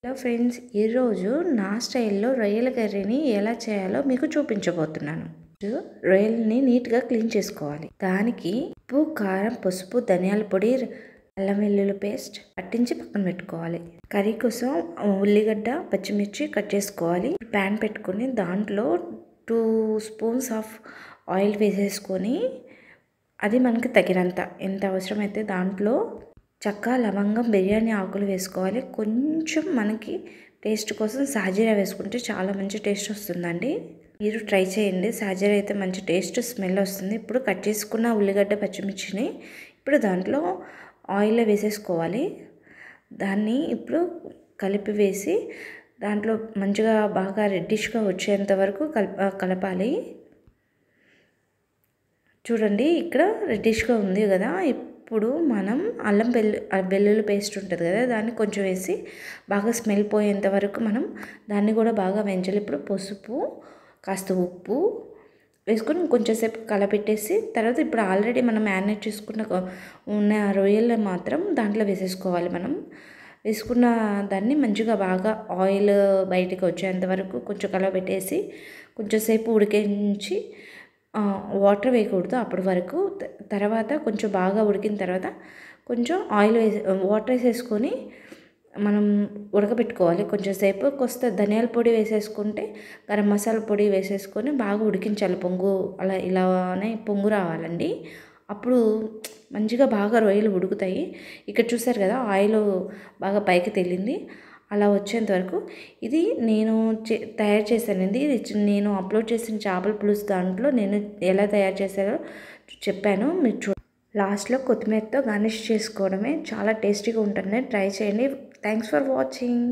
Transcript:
Hello friends, ఈరోజు నా స్టైల్లో రొయ్యల కర్రీని ఎలా చేయాలో మీకు చూపించబోతున్నాను. రొయ్యల్ని నీట్గా క్లీన్ చేసుకోవాలి. దానికి ఉప్పు, కారం, పసుపు, ధనియాల పొడి, అల్లం వెల్లుల్లి పేస్ట్ పట్టించి పక్కన పెట్టుకోవాలి. కర్రీ కోసం ఉల్లిగడ్డ, పచ్చిమిర్చి కట్ చేసుకోవాలి. ప్యాన్ పెట్టుకొని దాంట్లో 2 స్పూన్స్ ఆఫ్ ఆయిల్ వేసేసుకొని అది మనకి తగినంత ఎంత అవసరమైతే దాంట్లో చెక్క, లవంగం, బిర్యానీ ఆకులు వేసుకోవాలి. కొంచెం మనకి టేస్ట్ కోసం సాజీరా వేసుకుంటే చాలా మంచి టేస్ట్ వస్తుందండి. మీరు ట్రై చేయండి. సాజీరా అయితే మంచి టేస్ట్, స్మెల్ వస్తుంది. ఇప్పుడు కట్ చేసుకున్న ఉల్లిగడ్డ, పచ్చిమిర్చిని ఇప్పుడు దాంట్లో ఆయిల్లో వేసేసుకోవాలి. దాన్ని ఇప్పుడు కలిపి వేసి దాంట్లో మంచిగా బాగా రెడ్డిష్గా వచ్చేంత వరకు కలపాలి. చూడండి, ఇక్కడ రెడ్డిష్గా ఉంది కదా. ఇప్పుడు మనం అల్లం వెల్లుల్లి పేస్ట్ ఉంటుంది కదా, దాన్ని కొంచెం వేసి బాగా స్మెల్ పోయేంత వరకు మనం దాన్ని కూడా బాగా వేయించాలి. ఇప్పుడు పసుపు, కాస్త ఉప్పు వేసుకొని కొంచెంసేపు కలపెట్టేసి తర్వాత ఇప్పుడు ఆల్రెడీ మనం మ్యారినేట్ చేసుకున్న ఉన్న రొయ్యలు మాత్రం దాంట్లో వేసేసుకోవాలి. మనం వేసుకున్న దాన్ని మంచిగా బాగా ఆయిల్ బయటకు వచ్చేంత వరకు కొంచెం కలపెట్టేసి కొంచెంసేపు ఉడికించి వాటర్ వేయకూడదు అప్పటి వరకు. తర్వాత కొంచెం బాగా ఉడికిన తర్వాత కొంచెం ఆయిల్ వాటర్ వేసేసుకొని మనం ఉడకబెట్టుకోవాలి. కొంచెంసేపు కొస్త ధనియాల పొడి వేసేసుకుంటే గరం మసాలా పొడి వేసేసుకొని బాగా ఉడికించాలి. పొంగు అలా ఇలానే పొంగు రావాలండి. అప్పుడు మంచిగా బాగా రొయ్యలు ఉడుకుతాయి. ఇక్కడ చూసారు కదా, ఆయిల్ బాగా పైకి తేలింది. అలా వచ్చేంత వరకు ఇది నేను తయారు చేశానండి. ఇది నేను అప్లోడ్ చేసిన చేపల పులుసు దాంట్లో నేను ఎలా తయారు చేశానో చెప్పాను. మీరు లాస్ట్లో కొత్తిమీరతో గార్నిష్ చేసుకోవడమే. చాలా టేస్టీగా ఉంటుంది. ట్రై చేయండి. Thanks for watching.